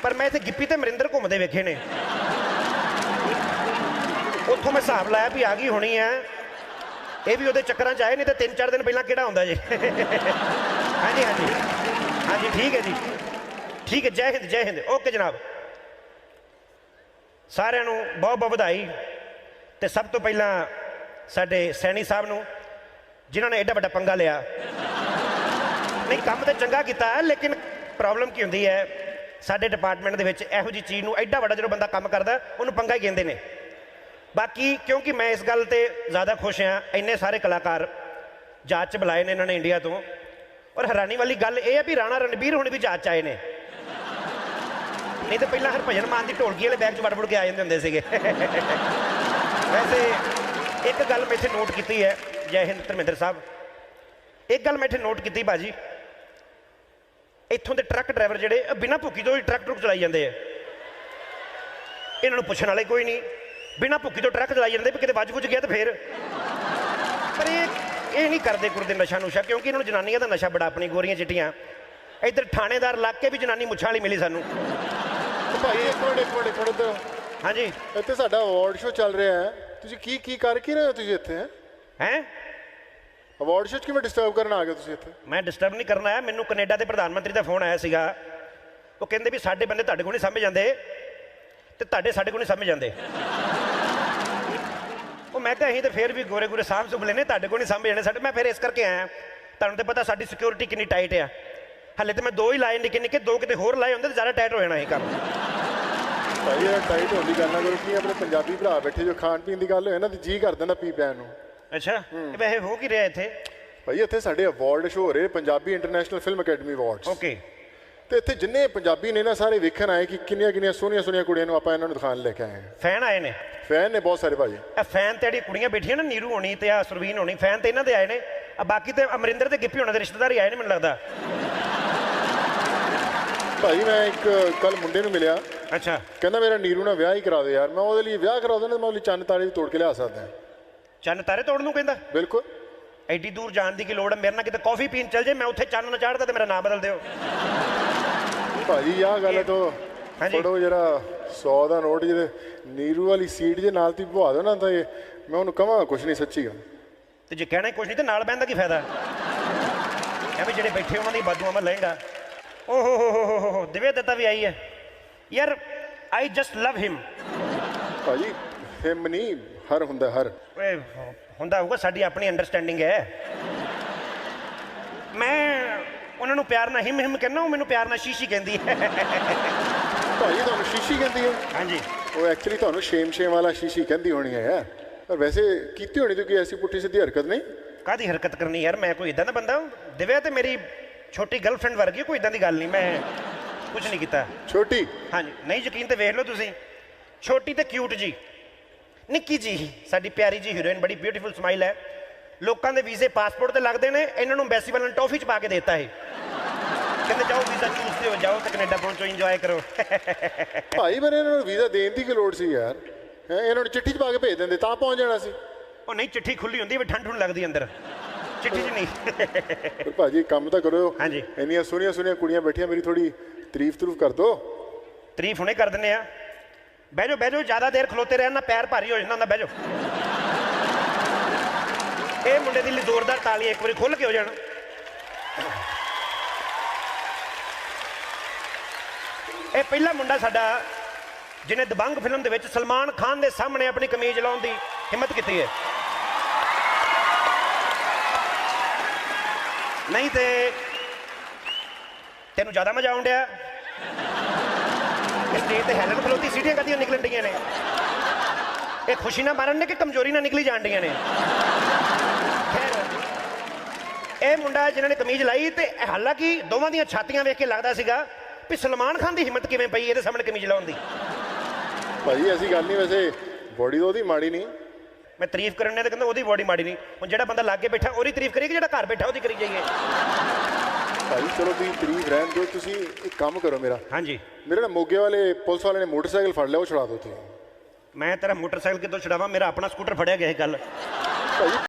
पर मैं इत्थे गिप्पी ते मरिंदर घूमते वेखे ने. उत्थों मैं हिसाब लाया भी आ गई होनी है. ये भी उहदे चक्करां च आए, नहीं तो 3-4 दिन पहला किहड़ा हुंदा जी. हाँ जी, ठीक है जी, ठीक है. जय हिंद. ओके जनाब, सारिਆਂ ਨੂੰ बहुत बहुत ਵਧਾਈ. ਤੇ ਸਭ ਤੋਂ ਪਹਿਲਾਂ ਸਾਡੇ ਸੈਣੀ ਸਾਹਿਬ ਨੂੰ, ਜਿਨ੍ਹਾਂ ਨੇ ਐਡਾ ਵੱਡਾ ਪੰਗਾ ਲਿਆ. ਨਹੀਂ, ਕੰਮ ਤਾਂ ਚੰਗਾ ਕੀਤਾ ਹੈ, ਲੇਕਿਨ ਪ੍ਰੋਬਲਮ ਕੀ ਹੁੰਦੀ ਹੈ ਸਾਡੇ ਡਿਪਾਰਟਮੈਂਟ ਦੇ ਵਿੱਚ, ਇਹੋ ਜਿਹੀ ਚੀਜ਼ ਨੂੰ ਐਡਾ ਵੱਡਾ ਜਦੋਂ ਬੰਦਾ ਕੰਮ ਕਰਦਾ ਉਹਨੂੰ ਪੰਗਾ ਹੀ ਕਹਿੰਦੇ ਨੇ. ਬਾਕੀ ਕਿਉਂਕਿ ਮੈਂ ਇਸ ਗੱਲ ਤੇ ਜ਼ਿਆਦਾ ਖੁਸ਼ ਹਾਂ, ਇੰਨੇ ਸਾਰੇ ਕਲਾਕਾਰ ਜਹਾਜ਼ 'ਚ ਬੁਲਾਏ ਨੇ ਇਹਨਾਂ ਨੇ ਇੰਡੀਆ ਤੋਂ. ਔਰ ਹੈਰਾਨੀ ਵਾਲੀ ਗੱਲ ਇਹ ਹੈ ਵੀ ਰਾਣਾ ਰਣਬੀਰ ਹੁਣ ਵੀ ਜਹਾਜ਼ 'ਚ ਆਏ ਨੇ. नहीं तो पहला हरभजन मान की ढोलकी वाले बैग च वड़ के आ जाते होंगे सीगे. वैसे एक गल मैं इत्थे नोट की है, जय हिंद धर्मेंद्र साहब, एक गल मैं इत्थे नोट की भाजी, इत्थों के ट्रक ड्राइवर जोड़े बिना भुक्की तो ट्रक ट्रुक चलाई जाते हैं. इन्होंने पुछण वाले कोई नहीं, बिना भुक्की तो ट्रक चलाई जाते भी किते वज वुज गया तो फिर. पर ये नहीं करते कुरदे नशा नुशा, क्योंकि इन्होंने जनानियां का नशा बड़ा, अपनी गोरियां चिट्टियां. इधर थानेदार लग के भी जनानी मुछां वाली मिली सानू. ਭਾਈ ਇੱਕ ਮਿੰਟ हाँ जी, ਇੱਥੇ ਸਾਡਾ ਅਵਾਰਡ ਸ਼ੋ ਚੱਲ ਰਿਹਾ ਹੈ, ਤੁਸੀਂ ਕੀ ਕਰ ਕੀ ਰਹੇ ਹੋ ਤੁਸੀਂ ਇੱਥੇ? हैं ਅਵਾਰਡ ਸ਼ੋ 'ਚ ਕਿਵੇਂ ਡਿਸਟਰਬ ਕਰਨ ਆ ਗਏ ਤੁਸੀਂ ਇੱਥੇ? मैं डिस्टर्ब नहीं करना है. मैनू कनेडा के प्रधानमंत्री का फोन आया सीगा, वो कहते भी साडे बंदे तुहाडे कोल नहीं समझ आते ते तुहाडे साडे कोल नहीं समझ आते. वो मैं कहा असीं तो फिर भी गोरे गोरे साहब सुभ लेने, तुहाडे कोल नहीं समझ आने साडे. मैं फिर इस करके आया, तुहानूं तो पता साडी सिक्योरिटी कितनी टाइट है. हाले तो मैं 2 ही लाए निक्के निक्के, 2 किते होर लाए होंदे तो ज़्यादा टाइट हो जाना ये काम. ਭਾਈ ਇਹ ਟਾਈਟ ਹੋਣ ਦੀ ਗੱਲ ਨਾ ਕਰੋ, ਕੀ ਆਪਣੇ ਪੰਜਾਬੀ ਭਰਾ ਬੈਠੇ ਜੋ ਖਾਣ ਪੀਣ ਦੀ ਗੱਲ ਹੋਏ ਨਾ ਤੇ ਜੀ ਕਰ ਦਿੰਦਾ ਪੀ ਪੈਣ ਨੂੰ. ਅੱਛਾ, ਵੈਸੇ ਹੋ ਕੀ ਰਿਹਾ ਇੱਥੇ? ਭਾਈ ਇੱਥੇ ਸਾਡੇ ਅਵਾਰਡ ਸ਼ੋ ਹੋ ਰਹੇ, Punjabi international film academy awards. Okay. ਤੇ ਇੱਥੇ ਜਿੰਨੇ ਪੰਜਾਬੀ ਨੇ ਨਾ ਸਾਰੇ ਵੇਖਣ ਆਏ ਕਿ ਕਿੰਨੀਆਂ ਸੋਹਣੀਆਂ ਕੁੜੀਆਂ ਨੂੰ ਆਪਾਂ ਇਹਨਾਂ ਨੂੰ ਦਿਖਾਣ ਲੈ ਕੇ ਆਏ ਹਾਂ. ਫੈਨ ਆਏ ਨੇ? ਫੈਨ ਨੇ ਬਹੁਤ ਸਾਰੇ ਭਾਜੀ. ਇਹ ਫੈਨ ਤੇ ਜਿਹੜੀ ਕੁੜੀਆਂ ਬੈਠੀਆਂ ਨਾ, ਨੀਰੂ ਹੋਣੀ ਤੇ ਆ ਸੁਰਵੀਨ ਹੋਣੀ, ਫੈਨ ਤੇ ਇਹਨਾਂ ਦੇ ਆਏ ਨੇ. ਬਾਕੀ ਤੇ ਅਮਰਿੰਦਰ ਤੇ ਗਿੱਪੀ ਹੋਣਾ ਦੇ ਰਿਸ਼ਤੇਦਾਰ ਹੀ ਆਏ ਨੇ ਮੈਨੂੰ ਲੱਗਦਾ. ਭਾਈ ਮੈਂ ਇੱਕ ਕੱਲ ਮੁੰਡੇ ਨੂੰ ਮਿਲਿਆ. ਅੱਛਾ. ਕਹਿੰਦਾ ਮੇਰਾ ਨੀਰੂ ਨਾਲ ਵਿਆਹ ਹੀ ਕਰਾ ਦੇ ਯਾਰ. ਮੈਂ ਉਹਦੇ ਲਈ ਵਿਆਹ ਕਰਾ ਦੇਣਾ, ਮੈਂ ਉਹਦੇ ਲਈ ਚੰਨ ਤਾਰੇ ਵੀ ਤੋੜ ਕੇ ਲਿਆ ਸਕਦਾ. ਚੰਨ ਤਾਰੇ ਤੋੜਨ ਨੂੰ ਕਹਿੰਦਾ? ਬਿਲਕੁਲ. ਐਡੀ ਦੂਰ ਜਾਣ ਦੀ ਕੀ ਲੋੜ ਹੈ? ਮੇਰੇ ਨਾਲ ਕਿਤੇ ਕਾਫੀ ਪੀਣ ਚੱਲ ਜੇ, ਮੈਂ ਉੱਥੇ ਚੰਨ ਨਾ ਚਾੜਦਾ ਤੇ ਮੇਰਾ ਨਾਮ ਬਦਲ ਦਿਓ. ਭਾਜੀ ਆਹ ਗੱਲ ਤੋਂ ਫੜੋ ਜਰਾ 100 ਦਾ ਨੋਟ, ਜਿਹਦੇ ਨੀਰੂ ਵਾਲੀ ਸੀਟ ਜੇ ਨਾਲ ਤੀ ਪਵਾ ਦਿਓ ਨਾ, ਤਾਂ ਮੈਂ ਉਹਨੂੰ ਕਹਾਂ ਕੁਛ ਨਹੀਂ ਸੱਚੀ ਗੱਲ. ਤੇ ਜੇ ਕਹਿਣਾ ਕੁਛ ਨਹੀਂ ਤੇ ਨਾਲ ਬਹਿਣ ਦਾ ਕੀ ਫਾਇਦਾ? ਐਵੇਂ ਜਿਹੜੇ ਬੈਠੇ ਉਹਨਾਂ ਦੀ ਬਾਦੂਆਂ ਮੈਂ ਲਏਗਾ. ਓਹ ਦਿਵਿਆ ਦੱਤਾ ਵੀ ਆਈ ਹੈ ਯਾਰ ਆਈ ਜਸਟ ਲਵ ਹਿਮ ਭਾਜੀ ਹਿਮ ਨਹੀਂ ਹਰ ਹੁੰਦਾ ਹਰ ਓਏ ਹੁੰਦਾ ਹੋਊਗਾ ਸਾਡੀ ਆਪਣੀ ਅੰਡਰਸਟੈਂਡਿੰਗ ਹੈ ਮੈਂ ਉਹਨਾਂ ਨੂੰ ਪਿਆਰ ਨਾਲ ਹਿਮ ਕਹਿੰਦਾ ਉਹ ਮੈਨੂੰ ਪਿਆਰ ਨਾਲ ਸ਼ੀਸ਼ੀ ਕਹਿੰਦੀ ਹੈ ਭਾਜੀ ਤੁਹਾਨੂੰ ਸ਼ੀਸ਼ੀ ਕਹਿੰਦੀ ਹੈ ਹਾਂਜੀ ਉਹ ਐਕਚੁਅਲੀ ਤੁਹਾਨੂੰ ਸ਼ੇਮ ਵਾਲਾ ਸ਼ੀਸ਼ੀ ਕਹਿੰਦੀ ਹੋਣੀ ਹੈ ਯਾਰ ਪਰ ਵੈਸੇ ਕੀਤੀ ਹੋਣੀ ਤੂੰ ਕੋਈ ਐਸੀ ਪੁੱਠੀ ਸਿੱਧੀ ਹਰਕਤ ਨਹੀਂ ਕਾਹਦੀ ਹਰਕਤ ਕਰਨੀ ਯਾਰ ਮੈਂ ਕੋਈ ਇਦਾਂ ਦਾ ਬੰਦਾ ਦਿਵਿਆ ਤੇ ਮੇਰੀ ਛੋਟੀ ਗਰਲਫ੍ਰੈਂਡ ਵਰਗੀ ਕੋਈ ਇਦਾਂ ਦੀ ਗੱਲ ਨਹੀਂ ਮੈਂ ਕੁਝ ਨਹੀਂ ਕੀਤਾ ਛੋਟੀ ਹਾਂਜੀ ਨਹੀਂ ਯਕੀਨ ਤੇ ਵੇਖ ਲਓ ਤੁਸੀਂ ਛੋਟੀ ਤੇ ਕਿਊਟ ਜੀ ਨਿੱਕੀ ਜੀ ਸਾਡੀ ਪਿਆਰੀ ਜੀ ਹੀਰੋਇਨ ਬੜੀ ਬਿਊਟੀਫੁਲ ਸਮਾਈਲ ਹੈ ਲੋਕਾਂ ਦੇ ਵੀਜ਼ੇ ਪਾਸਪੋਰਟ ਤੇ ਲੱਗਦੇ ਨੇ ਇਹਨਾਂ ਨੂੰ ਐਮਬੈਸੀ ਵਾਲਿਆਂ ਨੇ ਟੌਫੀ ਚ ਪਾ ਕੇ ਦੇਤਾ ਇਹ ਕਹਿੰਦੇ ਜਾਓ ਵੀਜ਼ਾ ਚੂਜ਼ ਤੇ ਜਾਓ ਤੇ ਕੈਨੇਡਾ ਪਹੁੰਚੋ ਇੰਜੋਏ ਕਰੋ ਭਾਈ ਪਰ ਇਹਨਾਂ ਨੂੰ ਵੀਜ਼ਾ ਦੇਣ ਦੀ ਕੀ ਲੋੜ ਸੀ ਯਾਰ ਇਹਨਾਂ ਨੂੰ ਚਿੱਠੀ 'ਚ ਪਾ ਕੇ ਭੇਜ ਦਿੰਦੇ ਤਾਂ ਪਹੁੰਚ ਜਾਣਾ ਸੀ ਉਹ ਨਹੀਂ ਚਿੱਠੀ ਖੁੱਲੀ ਹੁੰਦੀ ਵੀ ਠੰਡ ਠੁੰਡ ਲੱਗਦੀ ਅੰਦਰ ਚਿੱਠੀ 'ਚ ਨਹੀਂ ਪਰ ਭਾਜੀ ਕੰਮ ਤਾਂ ਕਰੋ ਹਾਂਜੀ ਇੰਨੀਆਂ ਸੋਹਣੀਆਂ ਕੁੜੀਆਂ ਬੈਠੀਆਂ ਮੇਰੀ ਥੋੜੀ ਤਾਰੀਫ ਕਰ ਦੋ ਤਾਰੀਫ ਹੁਣੇ ਕਰ ਦਿੰਦੇ ਆ ਬਹਿ ਜਾਓ ਜ਼ਿਆਦਾ ਦੇਰ ਖਲੋਤੇ ਰਹਿਣ ਨਾ ਪੈਰ ਭਾਰੀ ਹੋ ਜਾਂਦਾ ਹੁੰਦਾ ਬਹਿ ਜਾਓ ਇਹ ਮੁੰਡੇ ਦੀ ਲਈ ਜ਼ੋਰਦਾਰ ਤਾਲੀਆਂ ਇੱਕ ਵਾਰੀ ਖੁੱਲ ਕੇ ਹੋ ਜਾਣ ਇਹ ਪਹਿਲਾ ਮੁੰਡਾ ਸਾਡਾ ਜਿਹਨੇ ਦਬੰਗ ਫਿਲਮ ਦੇ ਵਿੱਚ ਸਲਮਾਨ ਖਾਨ ਦੇ ਸਾਹਮਣੇ ਆਪਣੀ ਕਮੀਜ਼ ਲਾਉਣ ਦੀ ਹਿੰਮਤ ਕੀਤੀ ਹੈ ਨਹੀਂ ਤੇ ਤੈਨੂੰ ਜ਼ਿਆਦਾ ਮਜ਼ਾ ਆਉਣ ਡਿਆ ਸਟੇਜ ਤੇ ਹੈਲਨ ਖਲੋਤੀ ਸੀਟੀਆਂ ਕਦੀਆਂ ਨਿਕਲਣ ਡੀਆਂ ਨੇ ਇਹ ਖੁਸ਼ੀ ਨਾਲ ਮਾਰਨ ਨੇ ਕਿ ਕਮਜ਼ੋਰੀ ਨਾਲ ਨਿਕਲੀ ਜਾਣ ਡੀਆਂ ਨੇ ਖੈਰ ਇਹ ਮੁੰਡਾ ਜਿਨ੍ਹਾਂ ਨੇ ਕਮੀਜ਼ ਲਾਈ ਤੇ ਹਾਲਾਂਕਿ ਦੋਵਾਂ ਦੀਆਂ ਛਾਤੀਆਂ ਵੇਖ ਕੇ ਲੱਗਦਾ ਸੀਗਾ ਵੀ ਸਲਮਾਨ ਖਾਨ ਦੀ ਹਿੰਮਤ ਕਿਵੇਂ ਪਈ ਇਹਦੇ ਸਾਹਮਣੇ ਕਮੀਜ਼ ਲਾਉਣ ਦੀ ਭਾਈ ਐਸੀ ਗੱਲ ਨਹੀਂ ਵੈਸੇ ਬੋਡੀ ਉਹਦੀ ਮਾੜੀ ਨਹੀਂ ਮੈਂ ਤਾਰੀਫ ਕਰਨ ਨੇ ਤਾਂ ਕਹਿੰਦਾ ਉਹਦੀ ਬੋਡੀ ਮਾੜੀ ਨਹੀਂ ਹੁਣ ਜਿਹੜਾ ਬੰਦਾ ਲਾਗੇ ਬੈਠਾ ਉਹਦੀ ਤਾਰੀਫ ਕਰੀਏ ਕਿ ਜਿਹੜਾ ਘਰ ਬੈਠਾ ਉਹਦੀ ਕਰੀ ਜਾਈਏ ਭਾਈ ਚਲੋ ਤੁਸੀਂ ਤਾਰੀਫ ਰਹਿਣ ਦਿਓ ਤੁਸੀਂ ਇੱਕ ਕੰਮ ਕਰੋ ਮੇਰਾ ਹਾਂਜੀ ਮੇਰੇ ਨਾਲ ਮੋਗੇ ਵਾਲੇ ਪੁਲਿਸ ਵਾਲੇ ਨੇ ਮੋਟਰਸਾਈਕਲ ਫੜ ਲਿਆ ਉਹ ਛੁਡਾ ਦਿਓ ਤੁਸੀਂ ਮੈਂ ਤੇਰਾ ਮੋਟਰਸਾਈਕਲ ਕਿੱਦੋਂ ਛਡਾਵਾਂ ਮੇਰਾ ਆਪਣਾ ਸਕੂਟਰ ਫੜਿਆ ਗਿਆ ਇਹ ਗੱਲ ਭਾਈ